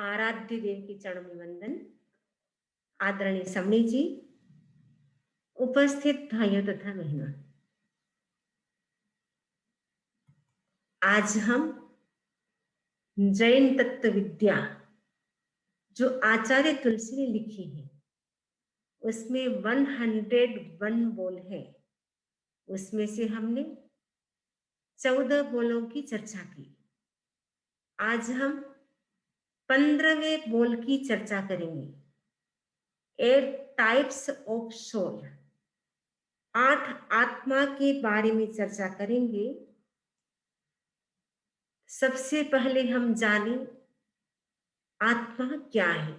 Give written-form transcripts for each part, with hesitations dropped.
आराध्य देव के चरण में वंदन। आदरणीय समणी जी, उपस्थित भाइयों तथा बहनों, आज हम जैन तत्व विद्या जो आचार्य तुलसी ने लिखी है उसमें 101 बोल है। उसमें से हमने 14 बोलों की चर्चा की। आज हम 15वें बोल की चर्चा करेंगे। 8 टाइप्स ऑफ सोल, 8 आत्मा के बारे में चर्चा करेंगे। सबसे पहले हम जाने आत्मा क्या है,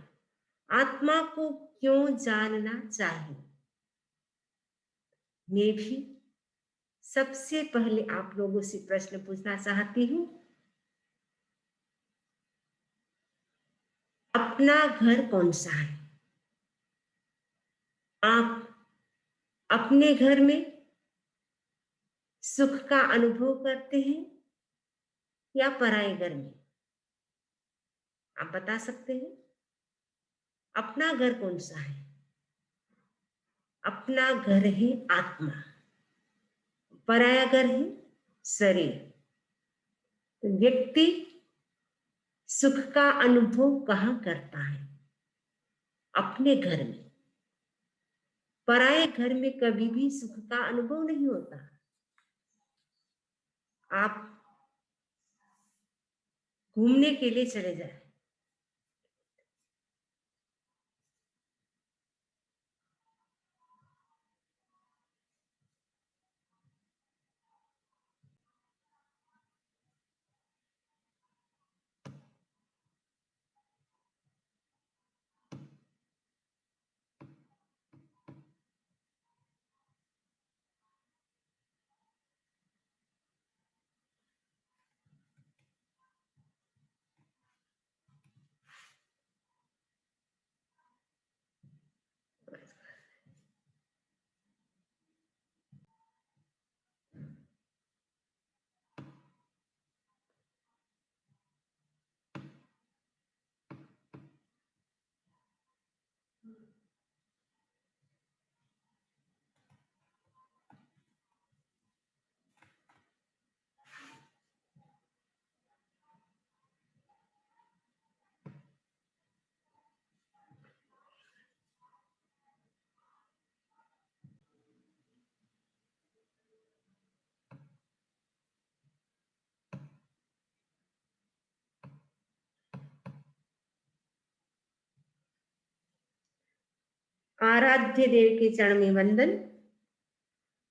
आत्मा को क्यों जानना चाहिए। मैं भी सबसे पहले आप लोगों से प्रश्न पूछना चाहती हूं, अपना घर कौन सा है? आप अपने घर में सुख का अनुभव करते हैं या पराये घर में? आप बता सकते हैं अपना घर कौन सा है? अपना घर है आत्मा, पराया घर है शरीर। तो व्यक्ति सुख का अनुभव कहां करता है? अपने घर में। पराये घर में कभी भी सुख का अनुभव नहीं होता। आप घूमने के लिए चले जाए, आराध्य देव के चरण में वंदन।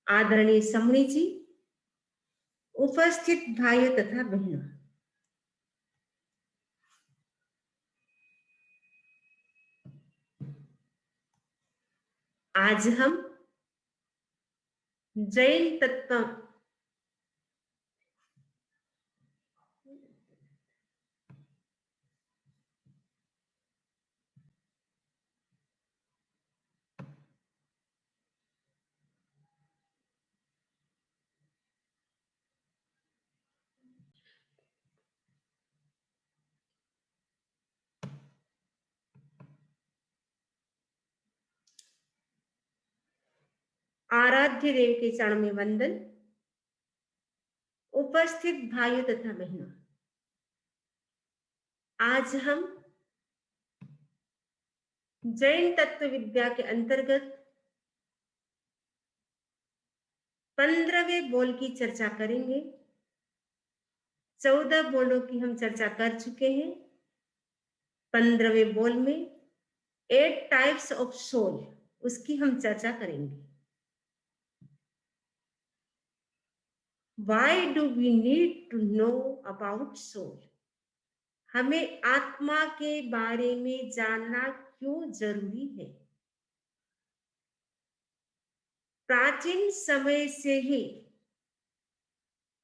आदरणीय समणी जी, उपस्थित भाइयों तथा बहनों, आज हम जैन तत्व आराध्य देव के चरण में वंदन। उपस्थित भाइयों तथा बहनों, आज हम जैन तत्व विद्या के अंतर्गत 15वें बोल की चर्चा करेंगे। 14 बोलों की हम चर्चा कर चुके हैं। 15वें बोल में 8 टाइप्स ऑफ सोल, उसकी हम चर्चा करेंगे। Why do we need to know about soul? हमें आत्मा के बारे में जानना क्यों जरूरी है? प्राचीन समय से ही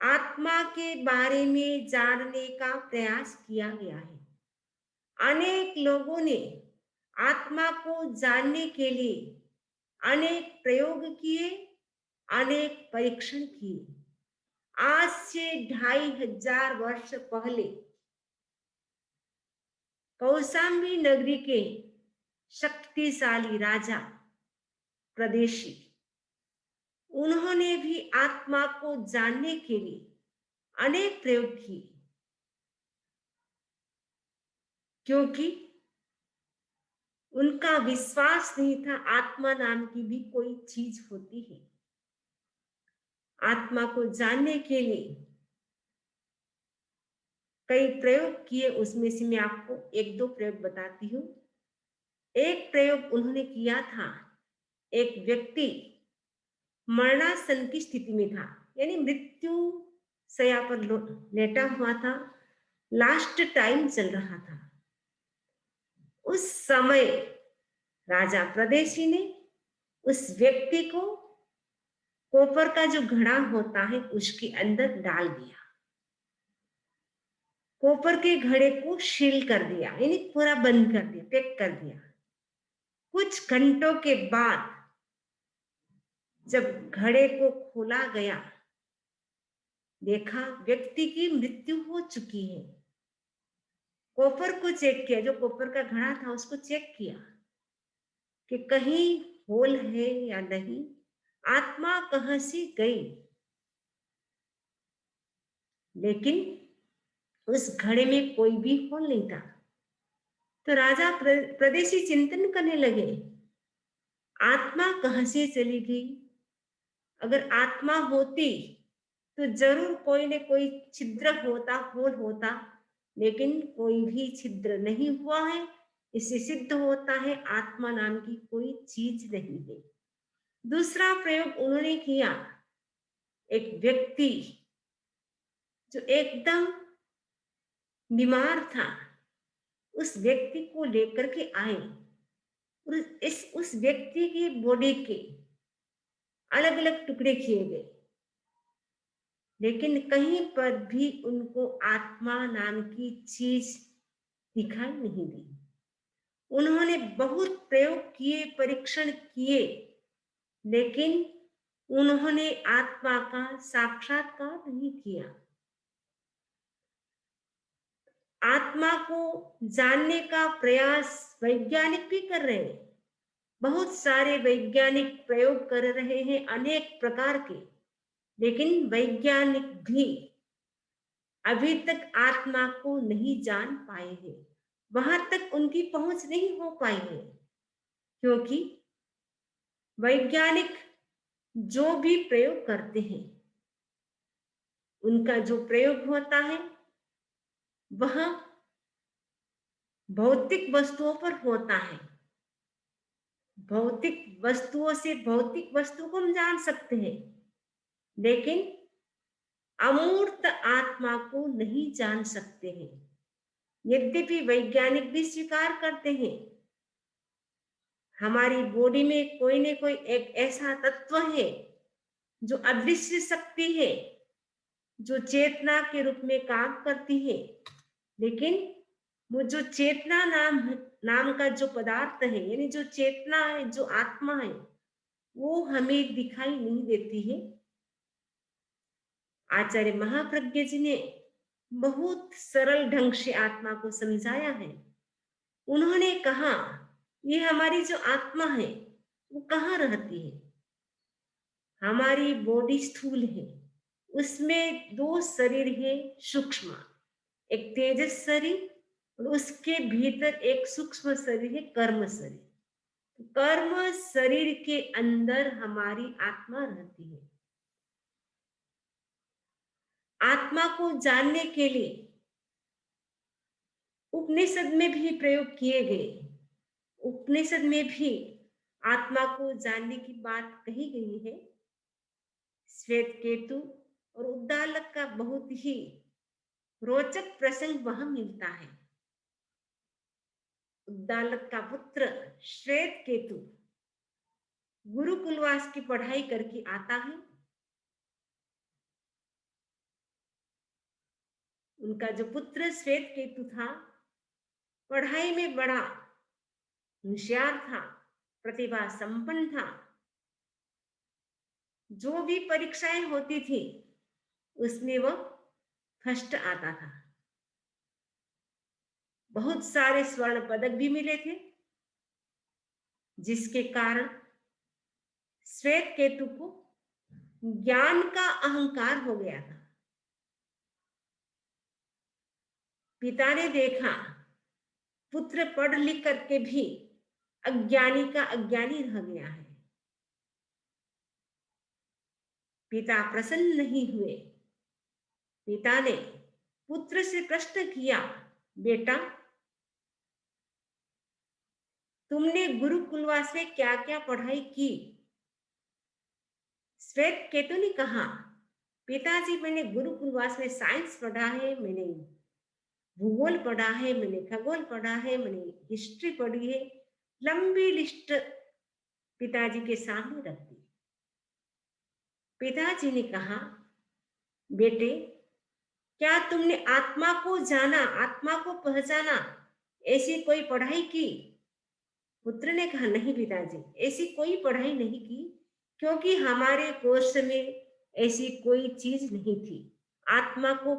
आत्मा के बारे में जानने का प्रयास किया गया है। अनेक लोगों ने आत्मा को जानने के लिए अनेक प्रयोग किए, अनेक परीक्षण किए। आज से 2500 वर्ष पहले कौशाम्बी नगरी के शक्तिशाली राजा प्रदेशी, उन्होंने भी आत्मा को जानने के लिए अनेक प्रयोग किए, क्योंकि उनका विश्वास नहीं था आत्मा नाम की भी कोई चीज होती है। आत्मा को जानने के लिए कई प्रयोग किए, उसमें से मैं आपको एक दो प्रयोग बताती हूँ। एक प्रयोग उन्होंने किया था, एक व्यक्ति मरणासन की स्थिति में था, यानी मृत्यु शैया पर लेटा हुआ था, लास्ट टाइम चल रहा था। उस समय राजा प्रदेशी ने उस व्यक्ति को कॉपर का जो घड़ा होता है उसके अंदर डाल दिया, कॉपर के घड़े को सील कर दिया, यानी पूरा बंद कर दिया, पैक कर दिया। कुछ घंटों के बाद जब घड़े को खोला गया, देखा व्यक्ति की मृत्यु हो चुकी है। कॉपर को चेक किया, जो कॉपर का घड़ा था उसको चेक किया कि कहीं होल है या नहीं, आत्मा कहां से गई, लेकिन उस घड़े में कोई भी होल नहीं था। तो राजा प्रदेशी चिंतन करने लगे, आत्मा कहां से चली गई? अगर आत्मा होती तो जरूर कोई न कोई छिद्र होता, होल होता, लेकिन कोई भी छिद्र नहीं हुआ है। इससे सिद्ध होता है आत्मा नाम की कोई चीज नहीं है। दूसरा प्रयोग उन्होंने किया, एक व्यक्ति जो एकदम बीमार था, उस व्यक्ति को लेकर के आए और उस व्यक्ति की बॉडी के अलग अलग टुकड़े किए गए, लेकिन कहीं पर भी उनको आत्मा नाम की चीज दिखाई नहीं दी। उन्होंने बहुत प्रयोग किए, परीक्षण किए, लेकिन उन्होंने आत्मा का साक्षात्कार नहीं किया। आत्मा को जानने का प्रयास वैज्ञानिक भी कर रहे हैं, बहुत सारे वैज्ञानिक प्रयोग कर रहे हैं अनेक प्रकार के, लेकिन वैज्ञानिक भी अभी तक आत्मा को नहीं जान पाए हैं, वहां तक उनकी पहुंच नहीं हो पाई है। क्योंकि वैज्ञानिक जो भी प्रयोग करते हैं, उनका जो प्रयोग होता है वह भौतिक वस्तुओं पर होता है। भौतिक वस्तुओं से भौतिक वस्तु को हम जान सकते हैं, लेकिन अमूर्त आत्मा को नहीं जान सकते हैं। यद्यपि वैज्ञानिक भी स्वीकार करते हैं, हमारी बॉडी में कोई न कोई एक ऐसा तत्व है जो अदृश्य शक्ति है, जो चेतना के रूप में काम करती है, लेकिन वो जो चेतना नाम का जो पदार्थ है, यानी जो चेतना है, जो आत्मा है, वो हमें दिखाई नहीं देती है। आचार्य महाप्रज्ञ जी ने बहुत सरल ढंग से आत्मा को समझाया है। उन्होंने कहा, ये हमारी जो आत्मा है वो कहाँ रहती है? हमारी बॉडी स्थूल है, उसमें दो शरीर है सूक्ष्म, एक तेजस शरीर और उसके भीतर एक सूक्ष्म शरीर है कर्म शरीर। कर्म शरीर के अंदर हमारी आत्मा रहती है। आत्मा को जानने के लिए उपनिषद में भी प्रयोग किए गए। उपनिषद में भी आत्मा को जानने की बात कही गई है। श्वेत केतु और उद्दालक का बहुत ही रोचक प्रसंग वहां मिलता है। उद्दालक का पुत्र श्वेत केतु गुरुकुलवास की पढ़ाई करके आता है। उनका जो पुत्र श्वेत केतु था, पढ़ाई में बड़ा होशियार था, प्रतिभा संपन्न था। जो भी परीक्षाएं होती थी उसमें वह फर्स्ट आता था। बहुत सारे स्वर्ण पदक भी मिले थे, जिसके कारण श्वेत केतु को ज्ञान का अहंकार हो गया था। पिता ने देखा पुत्र पढ़ लिख करके भी अज्ञानी का अज्ञानी रह गया है। पिता प्रसन्न नहीं हुए। पिता ने पुत्र से प्रश्न किया, बेटा तुमने गुरुकुलवास में क्या क्या पढ़ाई की? श्वेत केतु ने कहा, पिताजी मैंने गुरुकुलवास में साइंस पढ़ा है, मैंने भूगोल पढ़ा है, मैंने खगोल पढ़ा है, मैंने हिस्ट्री पढ़ी है। लंबी लिस्ट पिताजी के सामने रख दी। पिताजी ने कहा, बेटे क्या तुमने आत्मा को जाना, आत्मा को पहचाना, ऐसी कोई पढ़ाई की? पुत्र ने कहा, नहीं पिताजी, ऐसी कोई पढ़ाई नहीं की, क्योंकि हमारे कोर्स में ऐसी कोई चीज नहीं थी। आत्मा को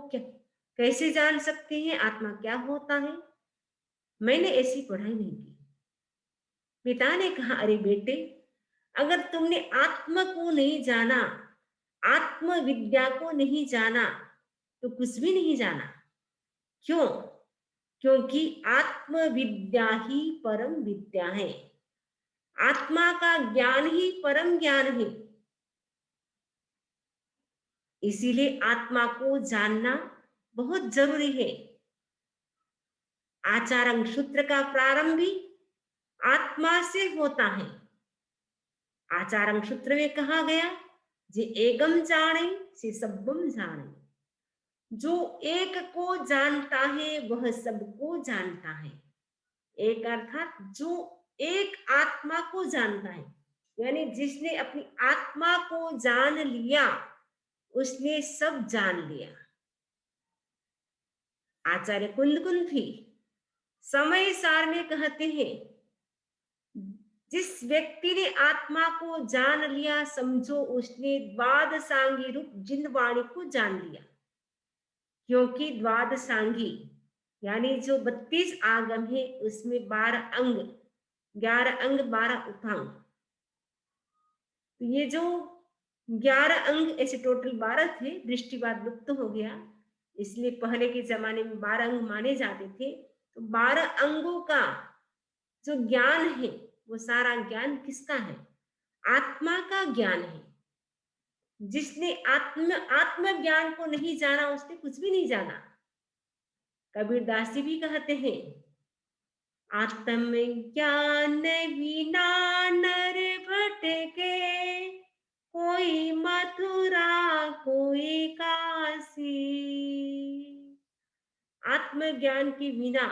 कैसे जान सकते हैं, आत्मा क्या होता है, मैंने ऐसी पढ़ाई नहीं की। पिता ने कहा, अरे बेटे अगर तुमने आत्मा को नहीं जाना, आत्म विद्या को नहीं जाना, तो कुछ भी नहीं जाना। क्यों? क्योंकि आत्म विद्या ही परम विद्या है। आत्मा का ज्ञान ही परम ज्ञान है। इसीलिए आत्मा को जानना बहुत जरूरी है। आचारंग सूत्र का प्रारंभ भी आत्मा से होता है। आचारंग सूत्र में कहा गया, जे एकम जाने से सबम जाने। जो एक को जानता है वह सबको जानता है। एक अर्थात जो एक आत्मा को जानता है, यानी जिसने अपनी आत्मा को जान लिया उसने सब जान लिया। आचार्य कुंद भी समय सार में कहते हैं, जिस व्यक्ति ने आत्मा को जान लिया समझो उसने द्वादशांगी रूप जिंदवाणी को जान लिया। क्योंकि द्वादशांगी यानी जो 32 आगम है उसमें 12 अंग, 11 अंग 12 उपांग। तो ये जो 11 अंग ऐसे टोटल 12 थे, दृष्टिवाद लुप्त हो गया, इसलिए पहले के जमाने में 12 अंग माने जाते थे। तो 12 अंगों का जो ज्ञान है वो सारा ज्ञान किसका है? आत्मा का ज्ञान है। जिसने आत्म ज्ञान को नहीं जाना उसने कुछ भी नहीं जाना। कबीरदास जी भी कहते हैं, आत्म ज्ञान बिना नर भटके, कोई मथुरा कोई काशी। आत्म ज्ञान के बिना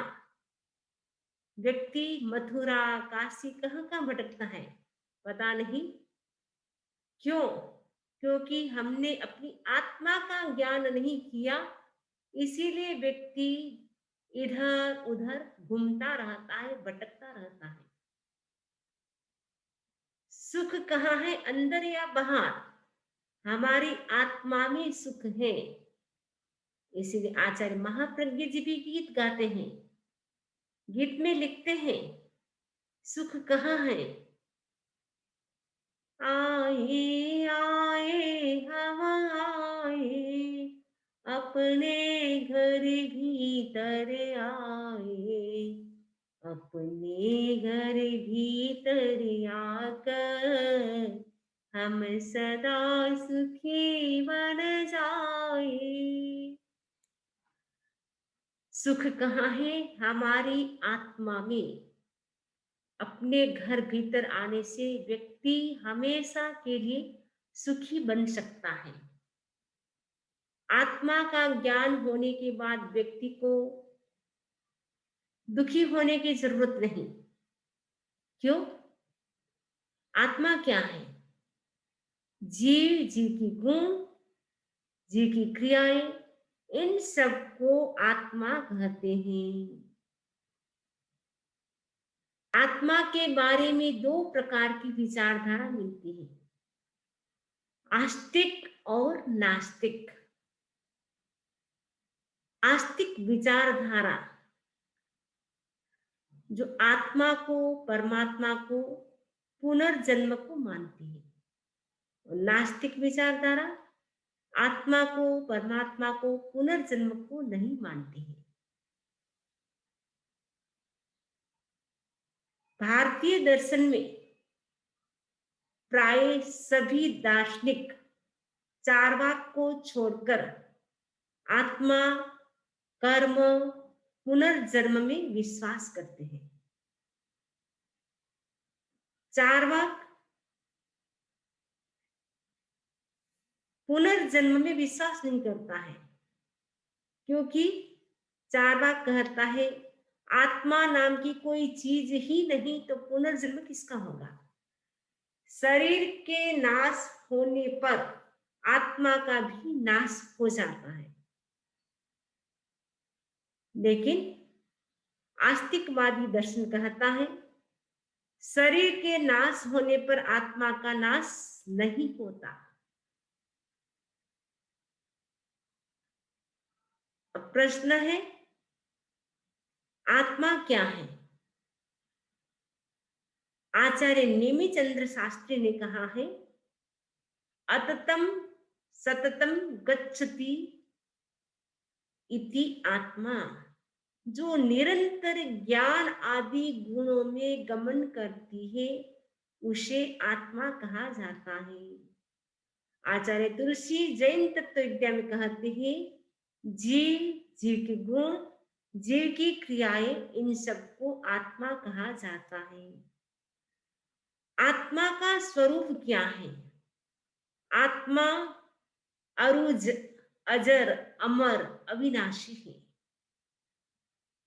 व्यक्ति मथुरा काशी कहाँ कहाँ भटकता है पता नहीं। क्यों? क्योंकि हमने अपनी आत्मा का ज्ञान नहीं किया, इसीलिए व्यक्ति इधर उधर घूमता रहता है, भटकता रहता है। सुख कहाँ है, अंदर या बाहर? हमारी आत्मा में सुख है। इसीलिए आचार्य महाप्रज्ञ जी भी गीत गाते हैं। गीत में लिखते हैं, सुख कहाँ है? आए आए हम आए, अपने घर भीतर आए, अपने घर भीतर आकर हम सदा सुखी बन जाए। सुख कहाँ है? हमारी आत्मा में। अपने घर भीतर आने से व्यक्ति हमेशा के लिए सुखी बन सकता है। आत्मा का ज्ञान होने के बाद व्यक्ति को दुखी होने की जरूरत नहीं। क्यों? आत्मा क्या है? जीव, जीव की गुण, जीव की क्रियाएं, इन सबको आत्मा कहते हैं। आत्मा के बारे में दो प्रकार की विचारधारा मिलती है, आस्तिक और नास्तिक। आस्तिक विचारधारा जो आत्मा को, परमात्मा को, पुनर्जन्म को मानती है। और नास्तिक विचारधारा आत्मा को, परमात्मा को, पुनर्जन्म को नहीं मानती है। भारतीय दर्शन में प्राय सभी दार्शनिक चार्वाक को छोड़कर आत्मा, कर्म, पुनर्जन्म में विश्वास करते हैं। चार्वाक पुनर्जन्म में विश्वास नहीं करता है, क्योंकि चार्वाक कहता है आत्मा नाम की कोई चीज ही नहीं तो पुनर्जन्म किसका होगा। शरीर के नाश होने पर आत्मा का भी नाश हो जाता है, लेकिन आस्तिकवादी दर्शन कहता है शरीर के नाश होने पर आत्मा का नाश नहीं होता। अब प्रश्न है आत्मा क्या है। आचार्य नेमिचंद्र शास्त्री ने कहा है अततम सततम गच्छति इति आत्मा, जो निरंतर ज्ञान आदि गुणों में गमन करती है उसे आत्मा कहा जाता है। आचार्य तुलसी जैन तत्व विद्या में कहते हैं जीव, जीव के गुण, जीव की क्रियाएं, इन सबको आत्मा कहा जाता है। आत्मा का स्वरूप क्या है। आत्मा अरुज, अजर, अमर, अविनाशी है।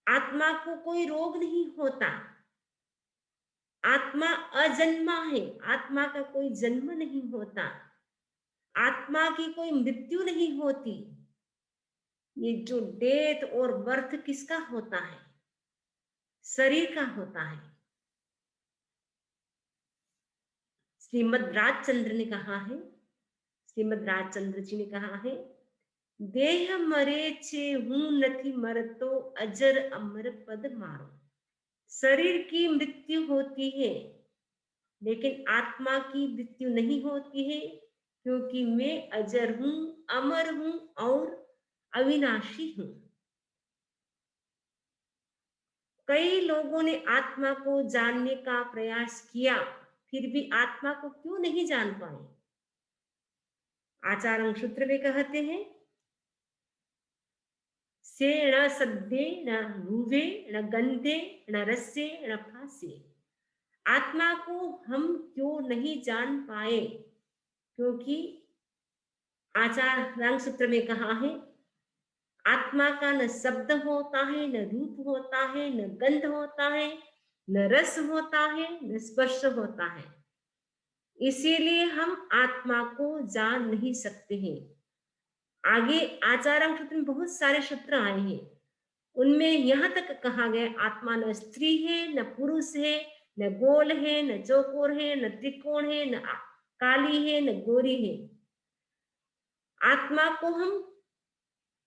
आत्मा को कोई रोग नहीं होता। आत्मा अजन्मा है, आत्मा का कोई जन्म नहीं होता। आत्मा की कोई मृत्यु नहीं होती। ये जो डेथ और बर्थ किसका होता है, शरीर का होता है। श्रीमद् राजचंद्र ने कहा है, श्रीमद् राजचंद्र जी ने कहा है देह मरे छे हूं नथी मरतो अजर अमर पद मारो। शरीर की मृत्यु होती है लेकिन आत्मा की मृत्यु नहीं होती है, क्योंकि मैं अजर हूं, अमर हूं और अविनाशी हूं। कई लोगों ने आत्मा को जानने का प्रयास किया, फिर भी आत्मा को क्यों नहीं जान पाए। आचार्य सूत्र में कहते हैं से न सद्दे न रूवे न गंधे न रस्से न फासे। आत्मा को हम क्यों नहीं जान पाए, क्योंकि आचार्य रंग सूत्र में कहा है आत्मा का न शब्द होता है, न रूप होता है, न गंध होता है, न रस होता है, न स्पर्श होता है। इसीलिए हम आत्मा को जान नहीं सकते हैं। आगे आचार्य सूत्र में बहुत सारे सूत्र आए हैं, उनमें यहां तक कहा गया आत्मा न स्त्री है, न पुरुष है, न गोल है, न चौकोर है, न त्रिकोण है, न काली है, न गोरी है। आत्मा को हम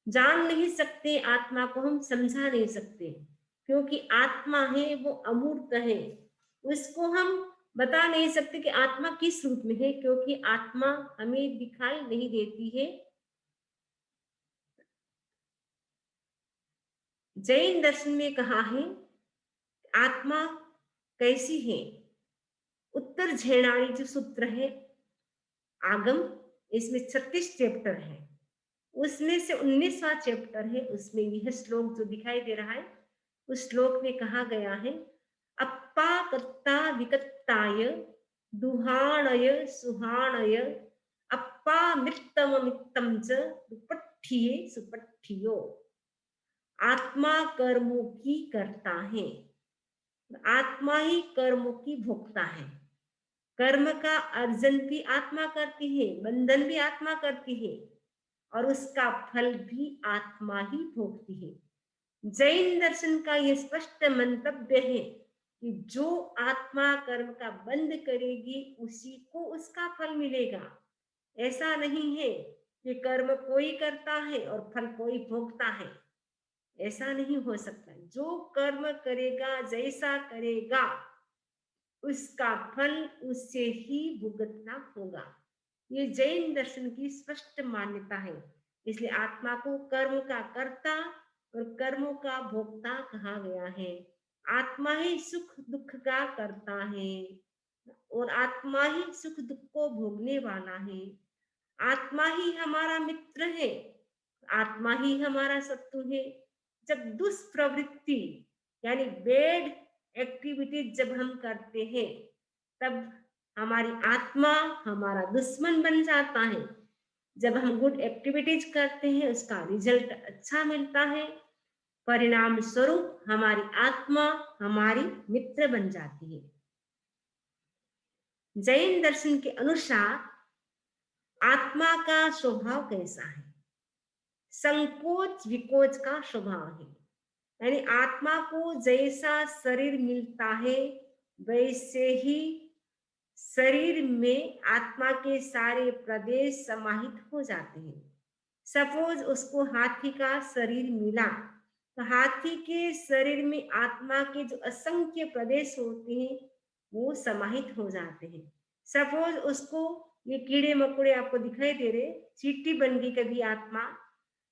जान नहीं सकते, आत्मा को हम समझा नहीं सकते, क्योंकि आत्मा है वो अमूर्त है। उसको हम बता नहीं सकते कि आत्मा किस रूप में है, क्योंकि आत्मा हमें दिखाई नहीं देती है। जैन दर्शन में कहा है आत्मा कैसी है। उत्तर झेणारी जो सूत्र है आगम, इसमें 36 चैप्टर है, उसमें से 19वां चैप्टर है, उसमें यह श्लोक जो दिखाई दे रहा है उस श्लोक में कहा गया है अप्पा कत्ता विकत्ताय दुहाणय सुहाणय अप्पा मित्तम मित्तम च दुपट्ठिये सुपट्ठियो। आत्मा कर्मों की करता है, आत्मा ही कर्मों की भोगता है। कर्म का अर्जन भी आत्मा करती है, बंधन भी आत्मा करती है और उसका फल भी आत्मा ही भोगती है। जैन दर्शन का यह स्पष्ट मंतव्य है कि जो आत्मा कर्म का बंध करेगी उसी को उसका फल मिलेगा। ऐसा नहीं है कि कर्म कोई करता है और फल कोई भोगता है। ऐसा नहीं हो सकता। जो कर्म करेगा, जैसा करेगा, उसका फल उससे ही भुगतना होगा। ये जैन दर्शन की स्पष्ट मान्यता है। इसलिए आत्मा को कर्म का कर्ता और कर्मों का भोक्ता कहा गया है। आत्मा ही सुख दुख का करता है और आत्मा ही सुख दुख को भोगने वाला है। आत्मा ही हमारा मित्र है, आत्मा ही हमारा शत्रु है। जब दुष्प्रवृत्ति यानी बेड एक्टिविटीज जब हम करते हैं, तब हमारी आत्मा हमारा दुश्मन बन जाता है। जब हम गुड एक्टिविटीज करते हैं, उसका रिजल्ट अच्छा मिलता है। परिणाम स्वरूप हमारी आत्मा हमारी मित्र बन जाती है। जैन दर्शन के अनुसार आत्मा का स्वभाव कैसा है? संकोच विकोच का स्वभाव है। यानी आत्मा को जैसा शरीर मिलता है, वैसे ही शरीर में आत्मा के सारे प्रदेश समाहित हो जाते हैं। सपोज उसको हाथी का शरीर मिला, तो हाथी के शरीर में आत्मा के जो असंख्य प्रदेश होते हैं, वो समाहित हो जाते हैं। सपोज उसको ये कीड़े मकोड़े आपको दिखाई दे रहे, चींटी बन गई कभी आत्मा,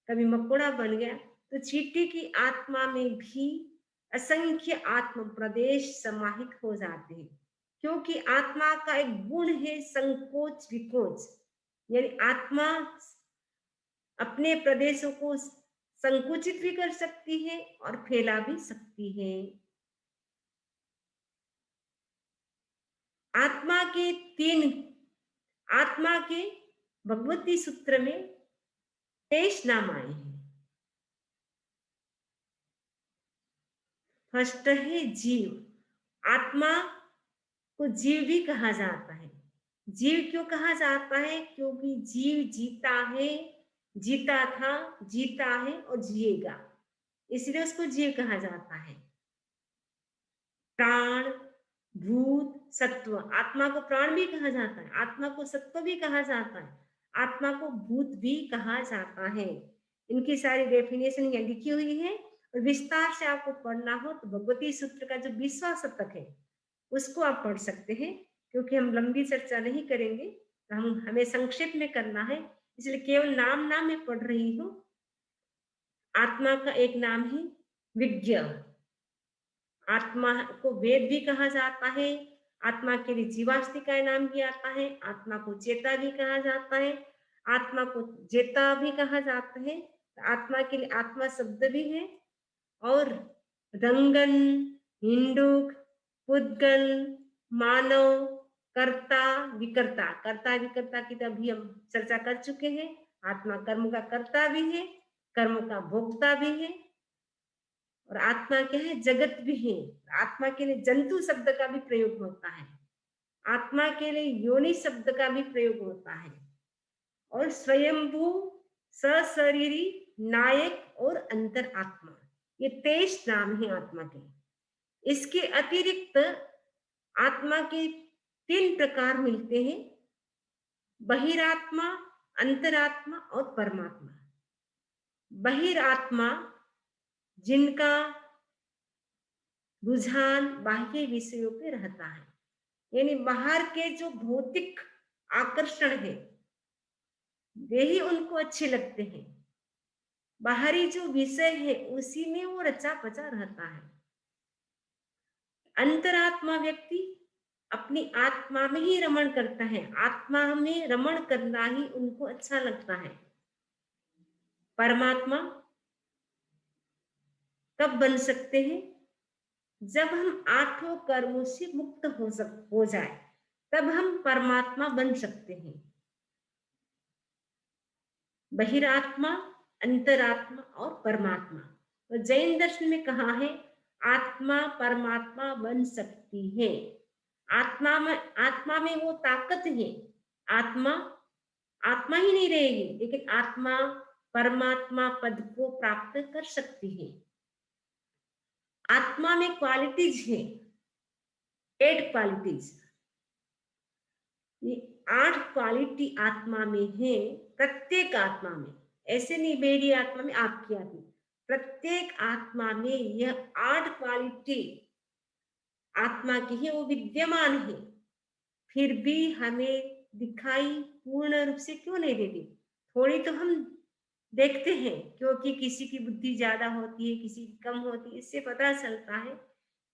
कभी मकोड़ा बन गया, तो चींटी की आत्मा में भी असंख्य आत्म प्रदेश समाहित हो जाते हैं। क्योंकि आत्मा का एक गुण है संकोच विकोच, यानी आत्मा अपने प्रदेशों को संकुचित भी कर सकती है और फैला भी सकती है। आत्मा के तीन आत्मा के भगवती सूत्र में 23 नाम आए हैं। फर्स्ट है जीव। आत्मा को जीव भी कहा जाता है। जीव क्यों कहा जाता है? क्योंकि जीव जीता है, जीता था, जीता है और जिएगा, इसलिए उसको जीव कहा जाता है। प्राण, भूत, सत्व। आत्मा को प्राण भी कहा जाता है, आत्मा को सत्व भी कहा जाता है, आत्मा को भूत भी कहा जाता है। इनकी सारी डेफिनेशन यहाँ लिखी हुई है और विस्तार से आपको पढ़ना हो तो भगवती सूत्र का जो 20वां शतक है उसको आप पढ़ सकते हैं। क्योंकि हम लंबी चर्चा नहीं करेंगे, तो हमें संक्षेप में करना है, इसलिए केवल नाम नाम मैं पढ़ रही हूँ। आत्मा का एक नाम है विज्ञ। आत्मा को वेद भी कहा जाता है। आत्मा के लिए जीवास्तिका नाम भी आता है। आत्मा को चेता भी कहा जाता है। आत्मा को जेता भी कहा जाता है। आत्मा के लिए आत्मा शब्द भी है। और रंगन, हिंडुक, पुद्गल, मानव, कर्ता विकर्ता। कर्ता विकर्ता की तो अभी हम चर्चा कर चुके हैं। आत्मा कर्म का कर्ता भी है, कर्म का भोक्ता भी है। और आत्मा क्या है? जगत भी है। आत्मा के लिए जंतु शब्द का भी प्रयोग होता है, आत्मा के लिए योनि शब्द का भी प्रयोग होता है। और स्वयंभू, सशरीरी, नायक और अंतर आत्मा, ये 23 नाम है आत्मा के। इसके अतिरिक्त आत्मा के 3 प्रकार मिलते हैं, बहिरात्मा, अंतरात्मा और परमात्मा। बहिरात्मा जिनका रुझान बाह्य विषयों पे रहता है, यानी बाहर के जो भौतिक आकर्षण है वे ही उनको अच्छे लगते हैं। बाहरी जो विषय है उसी में वो रचा पचा रहता है। अंतरात्मा व्यक्ति अपनी आत्मा में ही रमण करता है, आत्मा में रमण करना ही उनको अच्छा लगता है। परमात्मा कब बन सकते हैं? जब हम 8 कर्मों से मुक्त हो जाए, तब हम परमात्मा बन सकते हैं। बहिरात्मा, अंतरात्मा और परमात्मा। तो जैन दर्शन में कहा है आत्मा परमात्मा बन सकती है। आत्मा में वो ताकत है। आत्मा आत्मा ही नहीं रहेगी, लेकिन आत्मा परमात्मा पद को प्राप्त कर सकती है। आत्मा में क्वालिटीज है, 8 क्वालिटीज। ये 8 क्वालिटी आत्मा में है, प्रत्येक आत्मा में। ऐसे नहीं मेरी आत्मा में, आपकी आत्मा, प्रत्येक आत्मा में यह 8 क्वालिटी आत्मा की है, वो विद्यमान है, फिर भी हमें दिखाई पूर्ण रूप से क्यों नहीं देती? थोड़ी तो हम देखते हैं, क्योंकि किसी की बुद्धि ज्यादा होती है, किसी की कम होती है, इससे पता चलता है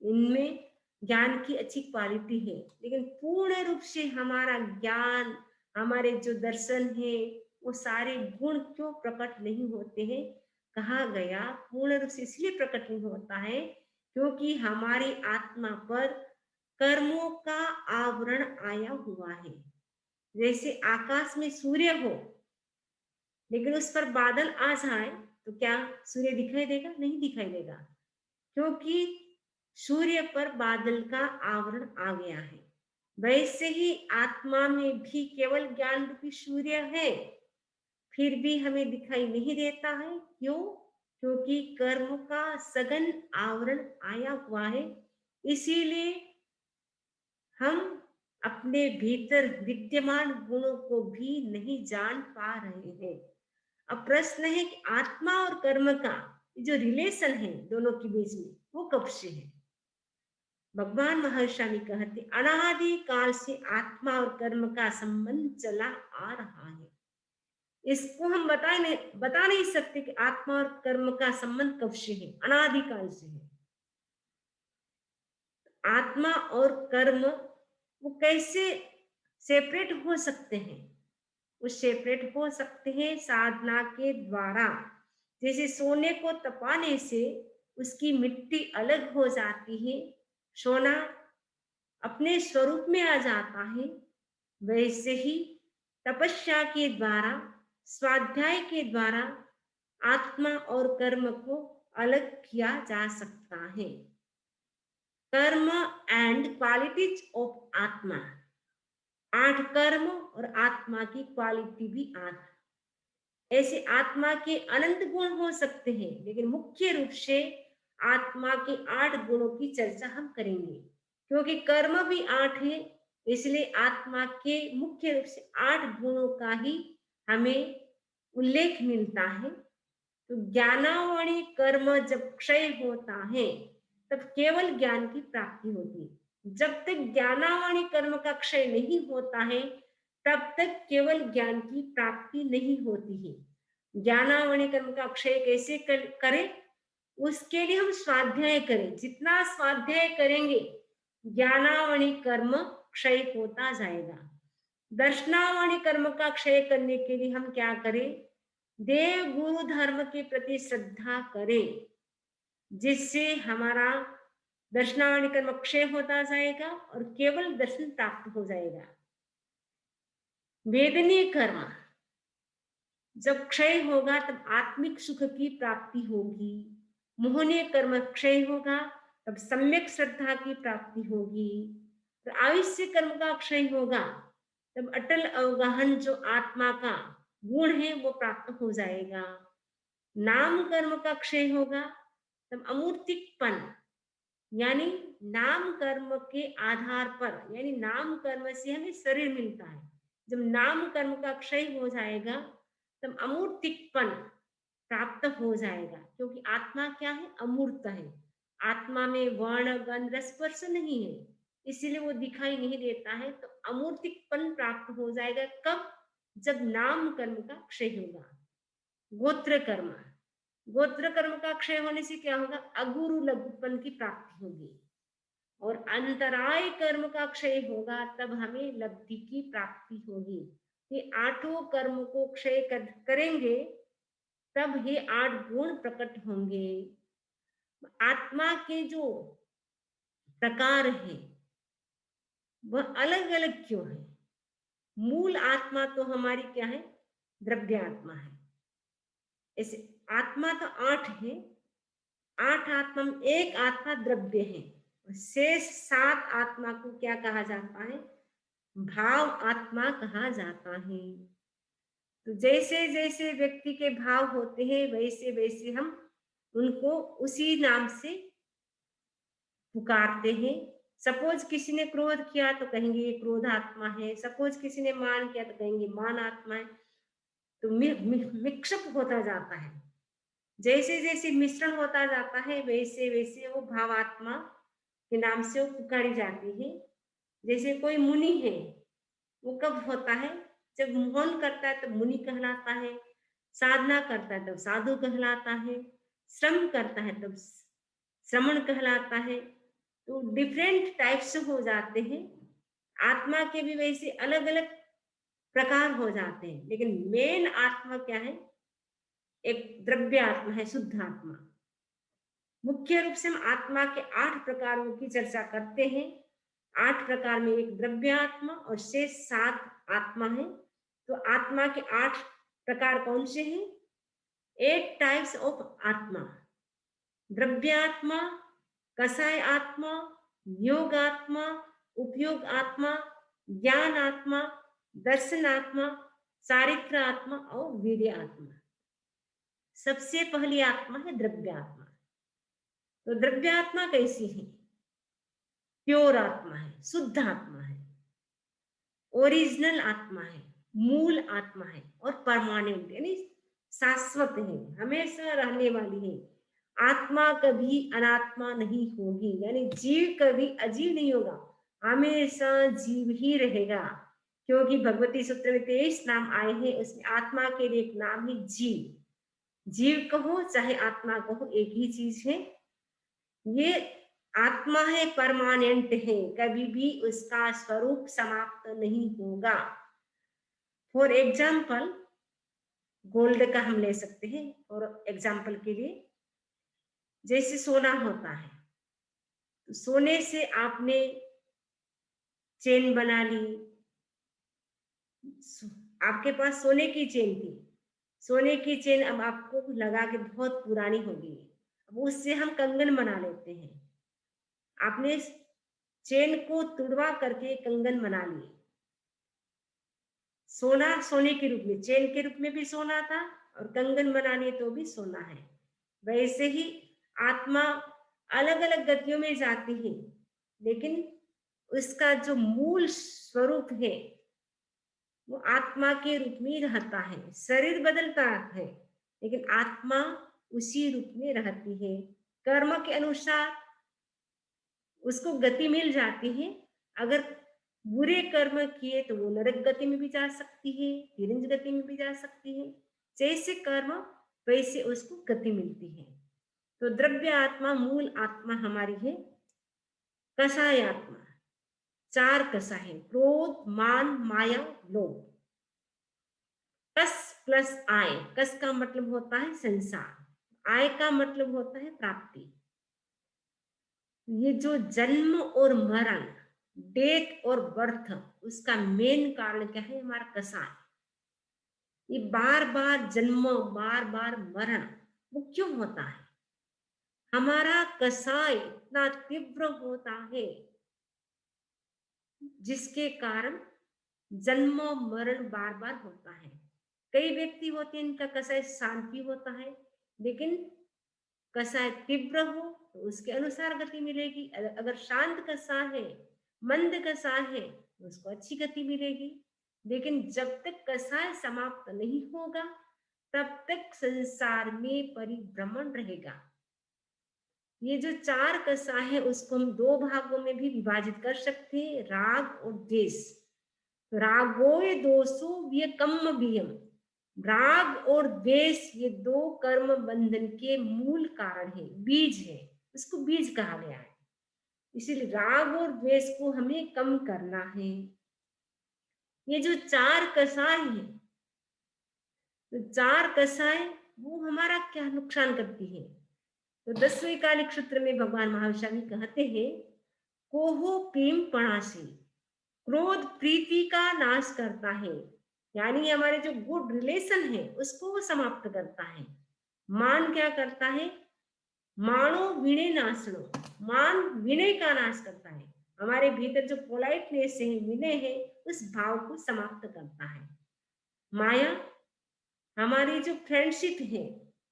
इनमें ज्ञान की अच्छी क्वालिटी है। लेकिन पूर्ण रूप से हमारा ज्ञान, हमारे जो दर्शन है, वो सारे गुण क्यों प्रकट नहीं होते हैं? कहा गया पूर्ण रूप से इसलिए प्रकट नहीं होता है क्योंकि हमारी आत्मा पर कर्मों का आवरण आया हुआ है। जैसे आकाश में सूर्य हो, लेकिन उस पर बादल आ जाए तो क्या सूर्य दिखाई देगा? नहीं दिखाई देगा, क्योंकि सूर्य पर बादल का आवरण आ गया है। वैसे ही आत्मा में भी केवल ज्ञान रूपी सूर्य है, फिर भी हमें दिखाई नहीं देता है। क्यों? क्योंकि कर्म का सघन आवरण आया हुआ है। इसीलिए हम अपने भीतर विद्यमान गुणों को भी नहीं जान पा रहे हैं। अब प्रश्न है कि आत्मा और कर्म का जो रिलेशन है दोनों के बीच में, वो कब से है? भगवान महर्षि कहते अनादि काल से आत्मा और कर्म का संबंध चला आ रहा है। इसको हम बता नहीं सकते कि आत्मा और कर्म का संबंध कब से है, अनादि काल से है। आत्मा और कर्म वो कैसे सेपरेट हो सकते हैं? वो सेपरेट हो सकते हैं साधना के द्वारा। जैसे सोने को तपाने से उसकी मिट्टी अलग हो जाती है, सोना अपने स्वरूप में आ जाता है, वैसे ही तपस्या के द्वारा, स्वाध्याय के द्वारा आत्मा और कर्म को अलग किया जा सकता है। कर्म एंड क्वालिटीज ऑफ आत्मा, 8 कर्म और आत्मा की क्वालिटी भी 8। ऐसे आत्मा के अनंत गुण हो सकते हैं, लेकिन मुख्य रूप से आत्मा के 8 गुणों की चर्चा हम करेंगे, क्योंकि कर्म भी 8 है। इसलिए आत्मा के मुख्य रूप से 8 गुणों का ही हमें उल्लेख मिलता है। तो ज्ञानावणी कर्म जब क्षय होता है तब केवल ज्ञान की प्राप्ति होती है। जब तक ज्ञानावणी कर्म का क्षय नहीं होता है तब तक केवल ज्ञान की प्राप्ति नहीं होती है। ज्ञानावणी कर्म का क्षय कैसे करें? उसके लिए हम स्वाध्याय करें। जितना स्वाध्याय करेंगे ज्ञानावणी कर्म क्षय होता जाएगा। दर्शनावणी कर्म का क्षय करने के लिए हम क्या करें? देव गुरु धर्म के प्रति श्रद्धा करें, जिससे हमारा दर्शनावणी कर्म क्षय होता जाएगा और केवल दर्शन प्राप्त हो जाएगा। वेदनीय कर्म जब क्षय होगा तब आत्मिक सुख की प्राप्ति होगी। मोहनीय कर्म क्षय होगा तब सम्यक श्रद्धा की प्राप्ति होगी। तो आयुष्य कर्म का क्षय होगा तब अटल अवगाहन जो आत्मा का गुण है वो प्राप्त हो जाएगा। नाम कर्म का क्षय होगा तब अमूर्तिकपन, यानी नाम कर्म के आधार पर, यानी नाम कर्म से हमें शरीर मिलता है। जब नाम कर्म का क्षय हो जाएगा तब अमूर्तिकपन प्राप्त हो जाएगा, क्योंकि आत्मा क्या है? अमूर्त है। आत्मा में वर्ण गंध रस स्पर्श नहीं है, इसीलिए वो दिखाई नहीं देता है। तो अमूर्तिकपन प्राप्त हो जाएगा कब? जब नाम कर्म का क्षय होगा। गोत्र कर्म, गोत्र कर्म का क्षय होने से क्या होगा? अगुरु लघुपन की प्राप्ति होगी। और अंतराय कर्म का क्षय होगा तब हमें लब्धि की प्राप्ति होगी। ये 8 कर्म को क्षय करेंगे तब ये 8 गुण प्रकट होंगे। आत्मा के जो प्रकार है वह अलग अलग क्यों है? मूल आत्मा तो हमारी क्या है? द्रव्य आत्मा है। ऐसे आत्मा तो 8 है, 8 आत्मा में एक आत्मा द्रव्य है, शेष 7 आत्मा को क्या कहा जाता है? भाव आत्मा कहा जाता है। तो जैसे जैसे व्यक्ति के भाव होते हैं वैसे वैसे हम उनको उसी नाम से पुकारते हैं। सपोज किसी ने क्रोध किया तो कहेंगे ये क्रोध आत्मा है। सपोज किसी ने मान किया तो कहेंगे मान आत्मा है। तो मिक्सअप होता जाता है। जैसे जैसे मिश्रण होता जाता है वैसे वैसे वो भावात्मा के नाम से वो पुकारी जाती है। जैसे कोई मुनि है, वो कब होता है? जब मौन करता है तब मुनि कहलाता है, साधना करता है तब साधु कहलाता है, श्रम करता है तब श्रमण कहलाता है। तो डिफरेंट टाइप्स हो जाते हैं। आत्मा के भी वैसे अलग अलग प्रकार हो जाते हैं, लेकिन मेन आत्मा क्या है? एक द्रव्य आत्मा है, शुद्ध आत्मा। मुख्य रूप से हम आत्मा के 8 प्रकारों की चर्चा करते हैं। 8 प्रकार में एक द्रव्य आत्मा और शेष 7 आत्मा है। तो आत्मा के 8 प्रकार कौन से हैं? 8 टाइप्स ऑफ आत्मा: द्रव्य आत्मा, कसाय आत्मा, योग आत्मा, उपयोग आत्मा, ज्ञान आत्मा, दर्शन आत्मा, चारित्र आत्मा और वीर्य आत्मा। सबसे पहली आत्मा है द्रव्य आत्मा। तो द्रव्य आत्मा कैसी है? प्योर आत्मा है, शुद्ध आत्मा है, ओरिजिनल आत्मा है, मूल आत्मा है और परमानेंट यानी शाश्वत है, हमेशा रहने वाली है। आत्मा कभी अनात्मा नहीं होगी, यानी जीव कभी अजीव नहीं होगा, हमेशा जीव ही रहेगा। क्योंकि भगवती सूत्र में 23 नाम आए हैं, उसमें आत्मा के लिए एक नाम है जीव। जीव कहो चाहे आत्मा कहो, एक ही चीज है। ये आत्मा है, परमानेंट है, कभी भी उसका स्वरूप समाप्त नहीं होगा। फॉर एग्जाम्पल, गोल्ड का हम ले सकते हैं और एग्जाम्पल के लिए, जैसे सोना होता है, तो सोने से आपने चेन बना ली, आपके पास सोने की चेन थी, सोने की चेन अब आपको लगा के बहुत पुरानी हो गई, अब उससे हम कंगन बना लेते हैं। आपने चेन को तुड़वा करके कंगन बना लिए। सोना सोने के रूप में, चेन के रूप में भी सोना था और कंगन बना लिए तो भी सोना है। वैसे ही आत्मा अलग अलग गतियों में जाती है, लेकिन उसका जो मूल स्वरूप है वो आत्मा के रूप में रहता है। शरीर बदलता है, लेकिन आत्मा उसी रूप में रहती है। कर्म के अनुसार उसको गति मिल जाती है। अगर बुरे कर्म किए तो वो नरक गति में भी जा सकती है, तिरंज गति में भी जा सकती है। जैसे कर्म वैसे उसको गति मिलती है। तो द्रव्य आत्मा मूल आत्मा हमारी है। कसाय आत्मा, 4 कसा है: क्रोध, मान, माया, लोभ। कस प्लस आय, कस का मतलब होता है संसार, आय का मतलब होता है प्राप्ति। ये जो जन्म और मरण, डेथ और बर्थ, उसका मेन कारण क्या है? हमारा कसाय। ये बार बार जन्म, बार बार मरण, वो क्यों होता है? हमारा कसाय इतना तीव्र होता है जिसके कारण जन्म मरण बार बार होता है। कई व्यक्ति होते हैं इनका कसाय शांति होता है, लेकिन कसाय तीव्र हो तो उसके अनुसार गति मिलेगी। अगर शांत कसा है, मंद कसा है, तो उसको अच्छी गति मिलेगी। लेकिन जब तक कसाय समाप्त नहीं होगा तब तक संसार में परिभ्रमण रहेगा। ये जो 4 कसा है उसको हम 2 भागों में भी विभाजित कर सकते हैं, राग और द्वेष। रागोय दोषो व्यकम्म बियम, राग और द्वेष ये 2 कर्म बंधन के मूल कारण है, बीज है, इसको बीज कहा गया है। इसीलिए राग और द्वेष को हमें कम करना है। ये जो 4 कसाय है, तो 4 कसाय वो हमारा क्या नुकसान करती है? तो 10वें कालिक सूत्र में भगवान महावीर कहते हैं, कोहो प्रेम पणासी, क्रोध प्रीति का नाश करता है, यानी हमारे जो गुड रिलेशन है उसको वो समाप्त करता है। मान क्या करता है? मानो विनय नाशनो, मान विनय का नाश करता है। हमारे भीतर जो पोलाइटनेस है, विनय है, उस भाव को समाप्त करता है। माया हमारी जो फ्रेंडशिप है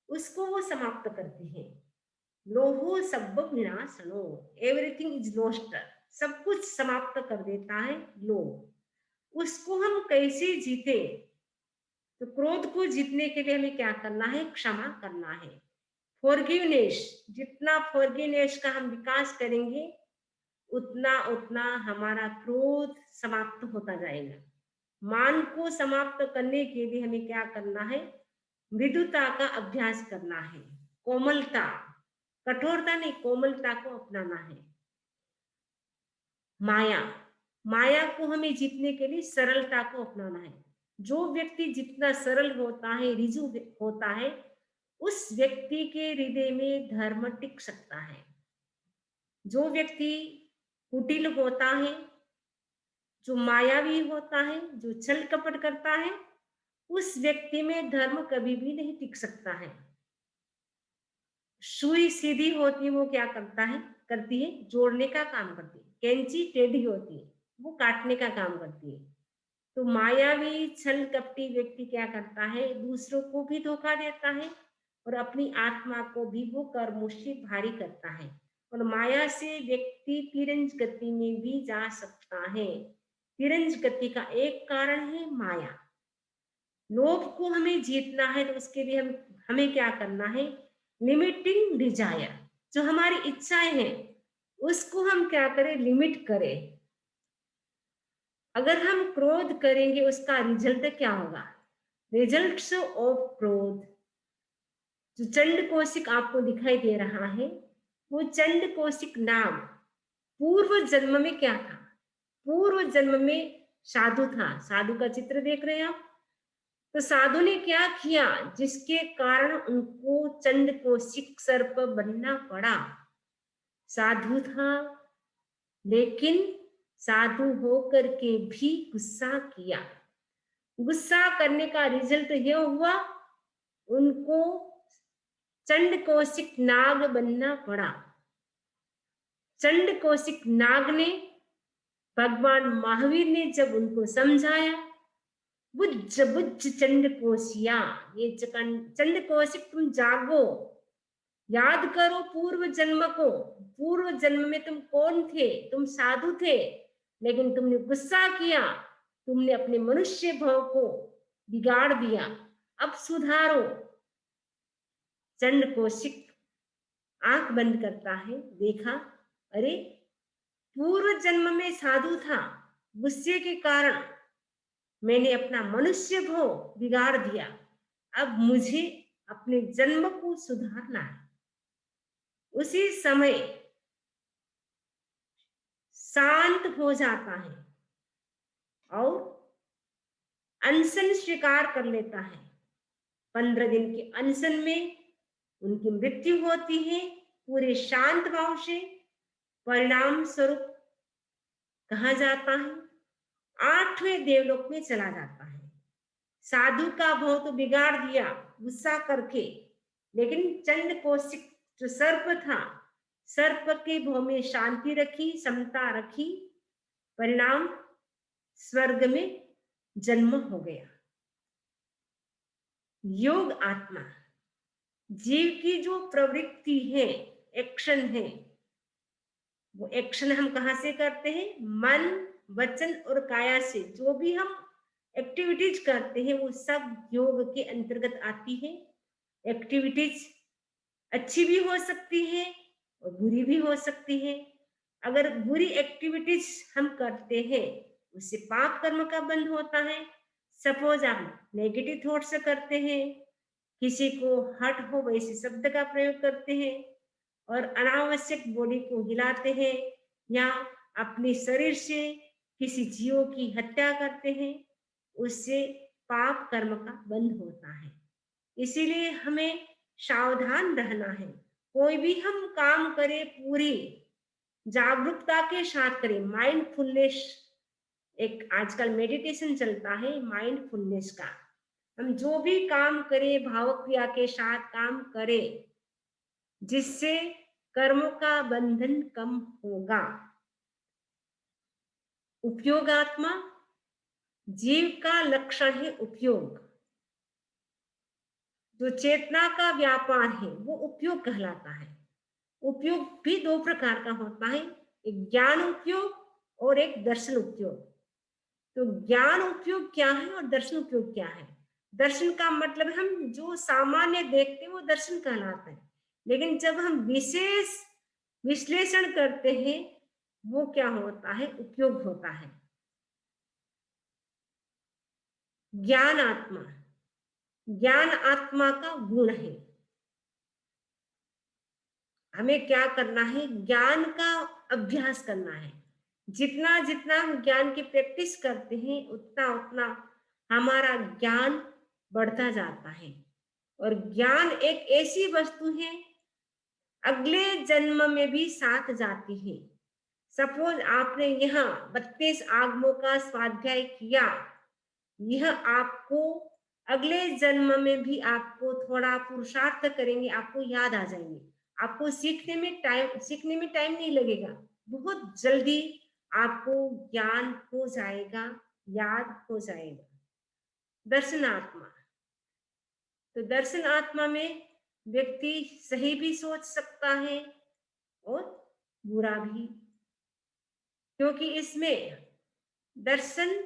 उसको वो समाप्त करती है। लोहो सब विनाशनो, एवरीथिंग इज लॉस्ट, सब कुछ समाप्त कर देता है लोभ। उसको हम कैसे जीते? तो क्रोध को जीतने के लिए हमें क्या करना है? क्षमा करना है। फॉरगिवनेस, जितना फॉरगिवनेस का हम विकास करेंगे उतना उतना हमारा क्रोध समाप्त होता जाएगा। मान को समाप्त करने के लिए हमें क्या करना है? मृदुता का अभ्यास करना है, कोमलता, कठोरता नहीं, कोमलता को अपनाना है। माया, माया को हमें जीतने के लिए सरलता को अपनाना है। जो व्यक्ति जितना सरल होता है, रिजु होता है, उस व्यक्ति के हृदय में धर्म टिक सकता है। जो व्यक्ति कुटिल होता है, जो मायावी होता है, जो छल कपट करता है, उस व्यक्ति में धर्म कभी भी नहीं टिक सकता है। सुई सीधी होती है, वो क्या करती है, जोड़ने का काम करती है। कैंची टेढ़ी होती है, वो काटने का काम करती है। तो मायावी छल कपटी व्यक्ति क्या करता है? दूसरों को भी धोखा देता है और अपनी आत्मा को भी वो कर्मों से भारी करता है। और माया से व्यक्ति तिरंज गति में भी जा सकता है। तिरंज गति का एक कारण है माया। लोभ को हमें जीतना है तो उसके लिए हमें क्या करना है? लिमिटिंग डिजायर, जो हमारी इच्छाएं हैं उसको हम क्या करें? लिमिट करें। अगर हम क्रोध करेंगे उसका रिजल्ट क्या होगा? रिजल्ट्स ऑफ क्रोध, जो चंड कौशिक आपको दिखाई दे रहा है, वो चंड कौशिक नाम पूर्व जन्म में क्या था? पूर्व जन्म में साधु था। साधु का चित्र देख रहे हैं आप? तो साधु ने क्या किया जिसके कारण उनको चंड कौशिक सर्प बनना पड़ा? साधु था, लेकिन साधु होकर के भी गुस्सा किया। गुस्सा करने का रिजल्ट ये हुआ, उनको चंड कौशिक नाग बनना पड़ा। चंड कौशिक नाग ने, भगवान महावीर ने जब उनको समझाया, बुझ बुझ चंड कोशिया, ये चंड कौशिक तुम जागो, याद करो पूर्व जन्म को। पूर्व जन्म में तुम कौन थे? तुम साधु थे, लेकिन तुमने गुस्सा किया, तुमने अपने मनुष्य भाव को बिगाड़ दिया, अब सुधारो। चंड कौशिक आंख बंद करता है, देखा, अरे पूर्व जन्म में साधु था, गुस्से के कारण मैंने अपना मनुष्य भाव बिगाड़ दिया, अब मुझे अपने जन्म को सुधारना है। उसी समय शांत हो जाता है और अनशन स्वीकार कर लेता है। 15 दिन के अनशन में उनकी मृत्यु होती है पूरे शांत भाव से। परिणाम स्वरूप कहा जाता है 8वें देवलोक में चला जाता है। साधु का भाव तो बिगाड़ दिया गुस्सा करके, लेकिन चंड कौशिक जो सर्प था, सर्प के भाव में शांति रखी, समता रखी, परिणाम स्वर्ग में जन्म हो गया। योग आत्मा, जीव की जो प्रवृत्ति है, एक्शन है, वो एक्शन हम कहाँ से करते हैं? मन, वचन और काया से। जो भी हम एक्टिविटीज करते हैं वो सब योग के अंतर्गत आती है। एक्टिविटीज अच्छी भी हो सकती है और बुरी भी हो सकती है। अगर बुरी एक्टिविटीज हम करते हैं उससे पाप कर्म का बंध होता है। सपोज आप नेगेटिव थॉट से करते हैं, किसी को हर्ट हो वैसे शब्द का प्रयोग करते हैं और अनावश्यक बॉडी को हिलाते हैं या अपने शरीर से किसी जीव की हत्या करते हैं, उससे पाप कर्म का बंध होता है। इसीलिए हमें सावधान रहना है। कोई भी हम काम करें पूरी जागरूकता के साथ करें। माइंडफुलनेस, एक आजकल मेडिटेशन चलता है माइंडफुलनेस का। हम जो भी काम करें भाव क्रिया के साथ काम करें, जिससे कर्मों का बंधन कम होगा। उपयोगात्मा, जीव का लक्षण है उपयोग। जो चेतना का व्यापार है वो उपयोग कहलाता है। उपयोग भी 2 प्रकार का होता है, एक ज्ञान उपयोग और एक दर्शन उपयोग। तो ज्ञान उपयोग क्या है और दर्शन उपयोग क्या है? दर्शन का मतलब हम जो सामान्य देखते हैं वो दर्शन कहलाता है, लेकिन जब हम विशेष विश्लेषण करते हैं, वो क्या होता है, उपयोग होता है। ज्ञान आत्मा, ज्ञान आत्मा का गुण है। हमें क्या करना है, ज्ञान का अभ्यास करना है। जितना जितना हम ज्ञान की प्रैक्टिस करते हैं, उतना उतना हमारा ज्ञान बढ़ता जाता है। और ज्ञान एक ऐसी वस्तु है, अगले जन्म में भी साथ जाती है। सपोज आपने यहाँ 32 आगमों का स्वाध्याय किया, यह आपको अगले जन्म में भी आपको थोड़ा पुरुषार्थ करेंगे, आपको याद आ जाएंगे। आपको सीखने में टाइम नहीं लगेगा, बहुत जल्दी आपको ज्ञान हो जाएगा, याद हो जाएगा। दर्शन आत्मा, तो दर्शन आत्मा में व्यक्ति सही भी सोच सकता है और बुरा भी, क्योंकि इसमें दर्शन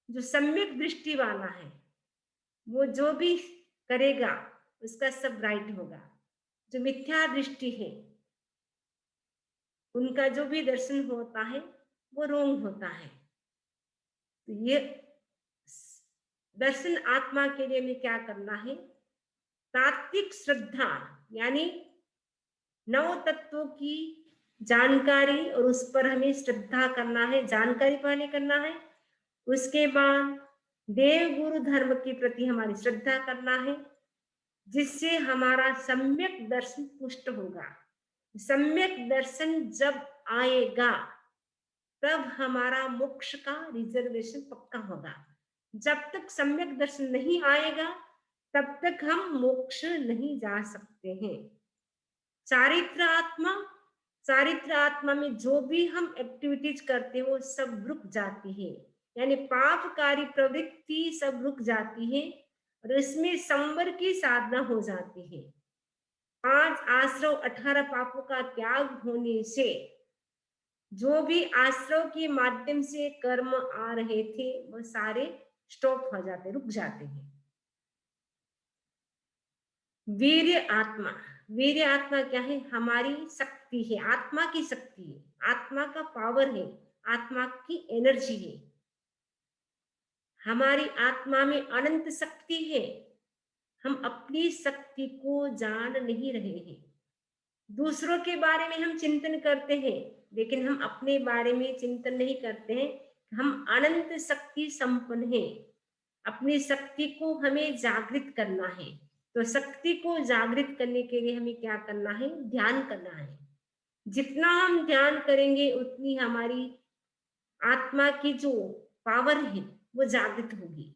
जो सम्यक दृष्टि वाला है, वो जो भी करेगा उसका सब राइट होगा। जो मिथ्या दृष्टि है, उनका जो भी दर्शन होता है वो रोंग होता है। तो ये दर्शन आत्मा के लिए हमें क्या करना है, तात्विक श्रद्धा, यानी नौ तत्वों की जानकारी, और उस पर हमें श्रद्धा करना है, जानकारी पहले करना है। उसके बाद देव गुरु धर्म के प्रति हमारी श्रद्धा करना है, जिससे हमारा सम्यक दर्शन पुष्ट होगा। सम्यक दर्शन जब आएगा, तब हमारा मोक्ष का रिजर्वेशन पक्का होगा। जब तक सम्यक दर्शन नहीं आएगा, तब तक हम मोक्ष नहीं जा सकते हैं। चारित्र आत्मा, चारित्र आत्मा में जो भी हम एक्टिविटीज करते हैं वो सब रुक जाती है, यानी पापकारी प्रवृत्ति सब रुक जाती है, और इसमें संवर की साधना हो जाती है। 5 आश्रव 18 पापों का त्याग होने से जो भी आश्रव के माध्यम से कर्म आ रहे थे, वो सारे स्टॉप हो जाते, रुक जाते हैं। वीर्य आत्मा, वीर्य आत्मा क्या है, हमारी शक्ति है, आत्मा की शक्ति है, आत्मा का पावर है, आत्मा की एनर्जी है। हमारी आत्मा में अनंत शक्ति है, हम अपनी शक्ति को जान नहीं रहे हैं। दूसरों के बारे में हम चिंतन करते हैं, लेकिन हम अपने बारे में चिंतन नहीं करते हैं। हम अनंत शक्ति संपन्न हैं, अपनी शक्ति को हमें जागृत करना है। तो शक्ति को जागृत करने के लिए हमें क्या करना है, ध्यान करना है। जितना हम ध्यान करेंगे, उतनी हमारी आत्मा की जो पावर है वो जागृत होगी।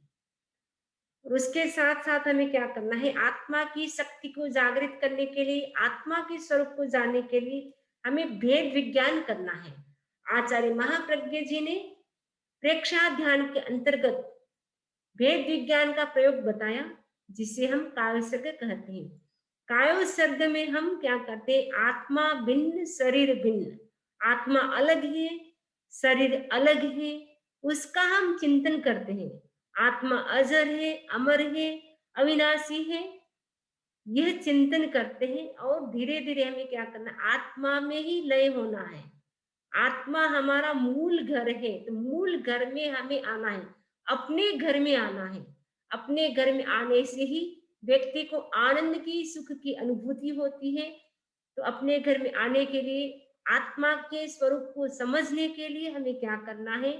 और उसके साथ साथ हमें क्या करना है, आत्मा की शक्ति को जागृत करने के लिए, आत्मा के स्वरूप को जानने के लिए हमें भेद विज्ञान करना है। आचार्य महाप्रज्ञ जी ने प्रेक्षा ध्यान के अंतर्गत भेद विज्ञान का प्रयोग बताया, जिसे हम कायोसर्ग कहते हैं। कायोसर्ग में हम क्या करते हैं, आत्मा भिन्न शरीर भिन्न, आत्मा अलग है शरीर अलग है, उसका हम चिंतन करते हैं। आत्मा अजर है, अमर है, अविनाशी है, यह चिंतन करते हैं। और धीरे धीरे हमें क्या करना, आत्मा में ही लय होना है। आत्मा हमारा मूल घर है, तो मूल घर में हमें आना है, अपने घर में आना है। अपने घर में आने से ही व्यक्ति को आनंद की, सुख की अनुभूति होती है। तो अपने घर में आने के लिए, आत्मा के स्वरूप को समझने के लिए हमें क्या करना है,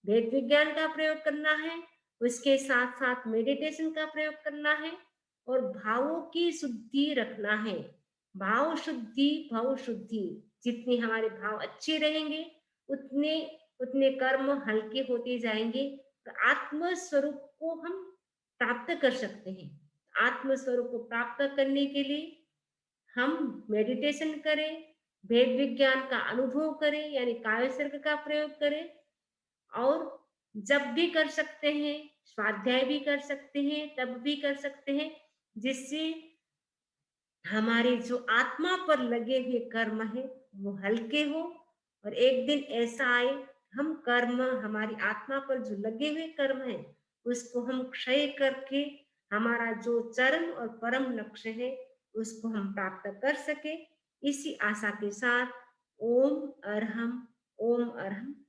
वेद विज्ञान का प्रयोग करना है, उसके साथ साथ मेडिटेशन का प्रयोग करना है, और भावों की शुद्धि रखना है। भाव शुद्धि, भाव शुद्धि, जितने हमारे भाव अच्छे रहेंगे, उतने उतने कर्म हल्के होते जाएंगे। तो आत्म स्वरूप को हम प्राप्त कर सकते हैं। आत्म स्वरूप को प्राप्त करने के लिए हम मेडिटेशन करें, वेद विज्ञान का अनुभव करें, यानी कायसर्ग का प्रयोग करें, और जब भी कर सकते हैं, स्वाध्याय भी कर सकते हैं, तब भी कर सकते हैं, जिससे हमारे जो आत्मा पर लगे हुए कर्म है वो हल्के हो। और एक दिन ऐसा आए, हम कर्म, हमारी आत्मा पर जो लगे हुए कर्म है, उसको हम क्षय करके हमारा जो चरम और परम लक्ष्य है उसको हम प्राप्त कर सके, इसी आशा के साथ ओम अरहम